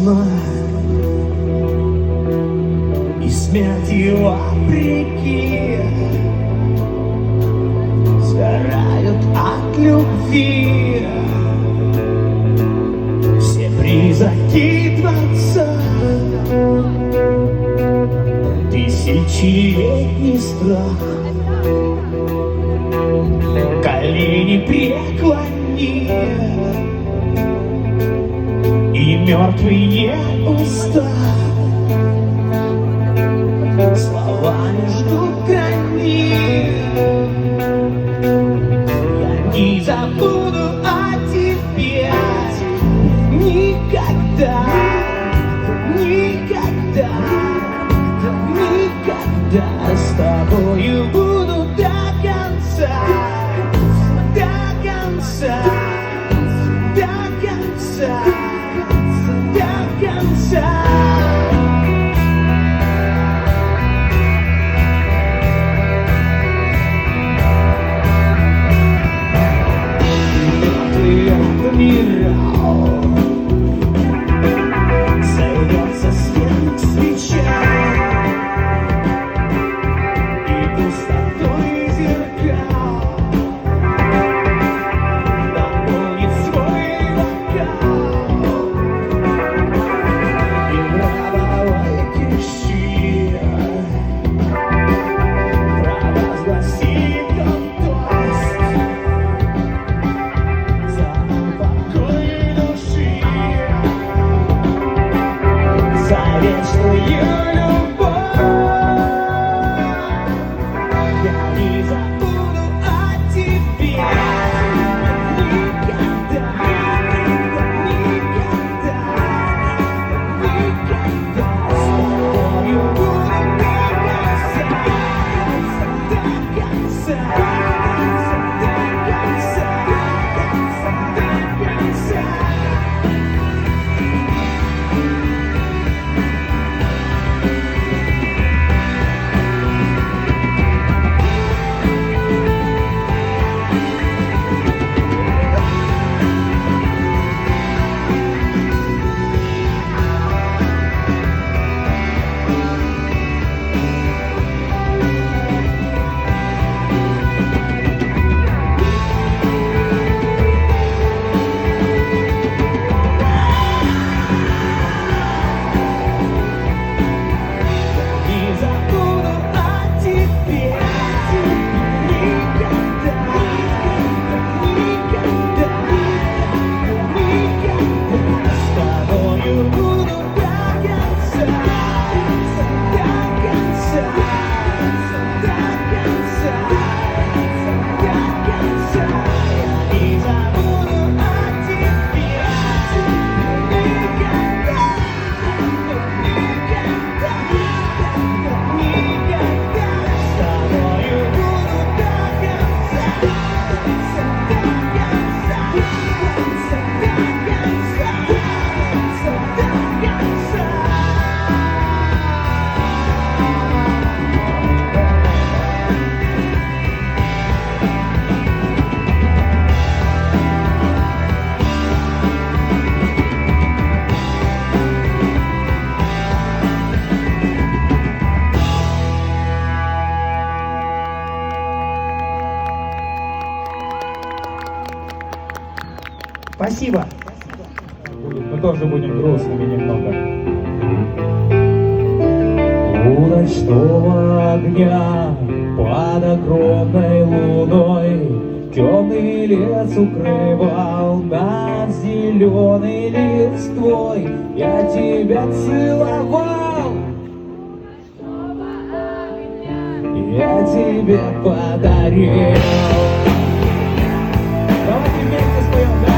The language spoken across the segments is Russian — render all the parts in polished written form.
грустно, и смерти вопреки сгорают от любви все призраки Творца. Тысячелетний страх, колени преклони, и мертвый не устал, словами ждут границ. Я не забуду о тебе никогда, никогда. Никогда с тобою буду до конца, до конца, до конца, до конца. Мертвый адмирал сойдется с ним свеча. Спасибо. Мы тоже будем грустными немного. У ночного огня под огромной луной темный лес укрывал нас зеленой листвой. Я тебя целовал, я тебе подарил. Давайте вместе споем, да?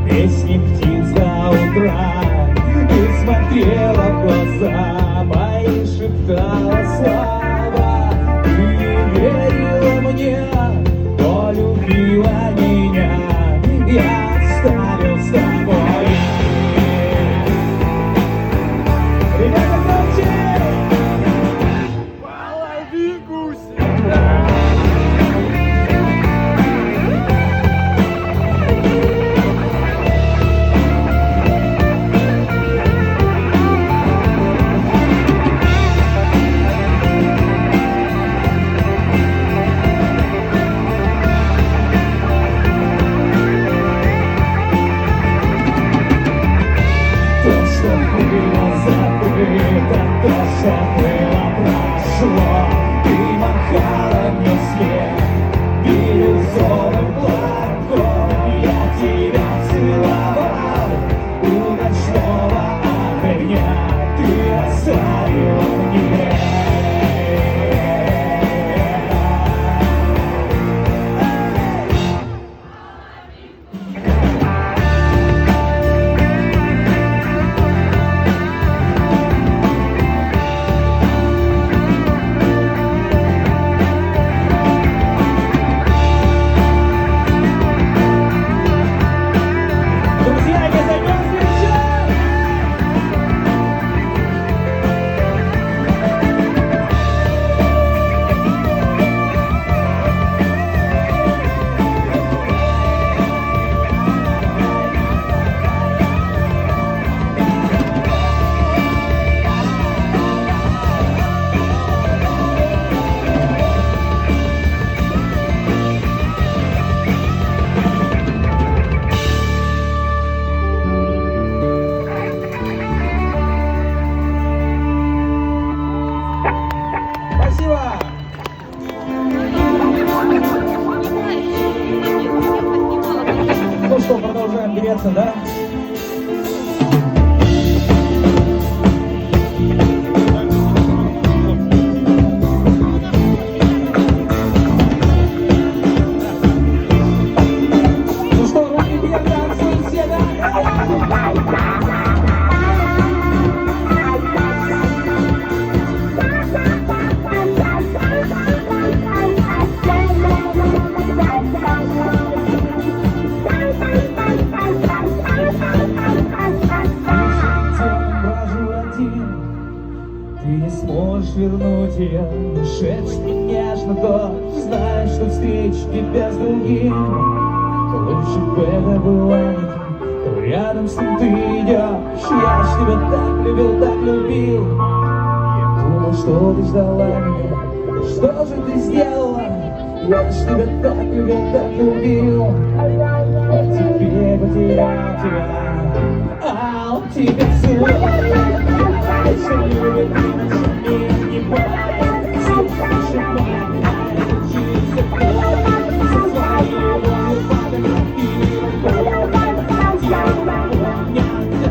Песни птиц до утра. Ты смотрела в глаза мои, шептала слова. Ты не верила мне, но любила меня. Я что, продолжаем греться, да? Ну что, руки вверх, танцуем все, да? Ты не сможешь вернуть ее, шепчет мне нежно то, знаешь, что встречу тебя с другим. Лучше бы это было не ты, то рядом с ним ты идешь. Я ж тебя так любил, так любил. Думал, что ты ждала меня, что же ты сделала? Я ж тебя так любил, так любил. А теперь потерял тебя, а он тебя целует. Больше любит, иначе меня не бывает. Сердце сжимает, а я учусь закрыть. Со своей любовью фотографировать буду. Я помню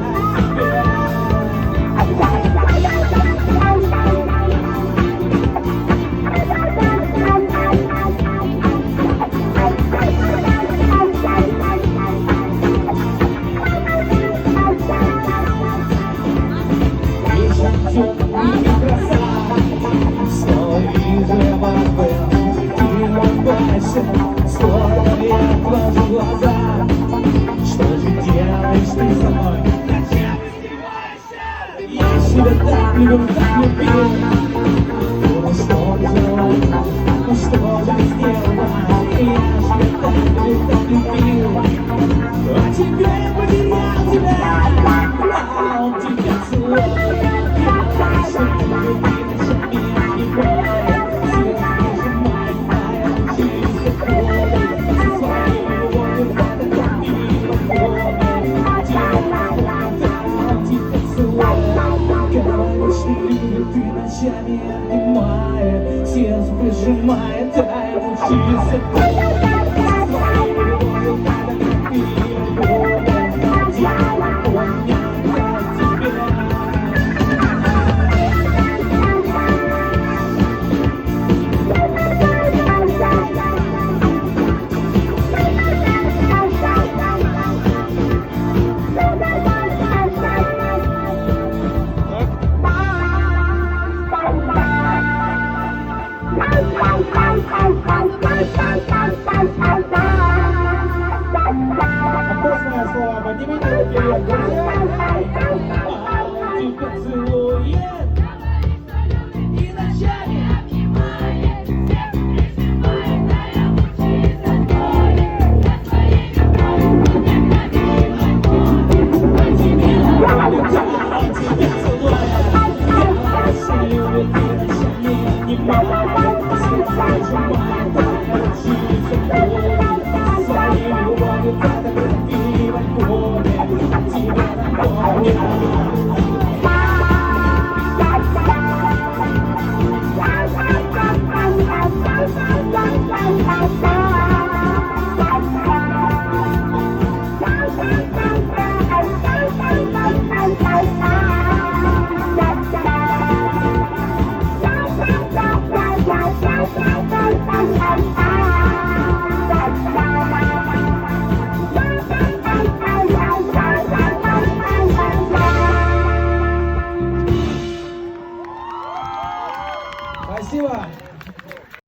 словно я отвожу глаза. Что же делаешь ты со мной? Зачем издеваешься? Я себя так любил, так любил. Ну что ты желала? Ну что же сделала? Я себя так любил, так любил. А теперь я потерял тебя, а он тебя целует. Я больше не люблю, иначе меня не бывает. Ты ночами обнимает, сердце прижимает, дай учиться. Опасное слово, поднимите руки вверх, друзья. А он тебя целует и ночами обнимает, сердце прижимает, а я мучаюсь от боли. За своей любовью необходимо боль. А тебе нравится, он тебя целует. Я больше любит, и ночами обнимает, сердце прижимает, а я мучаюсь от боли. Своей любовью фотографировать буду, тебя напомню. Спасибо.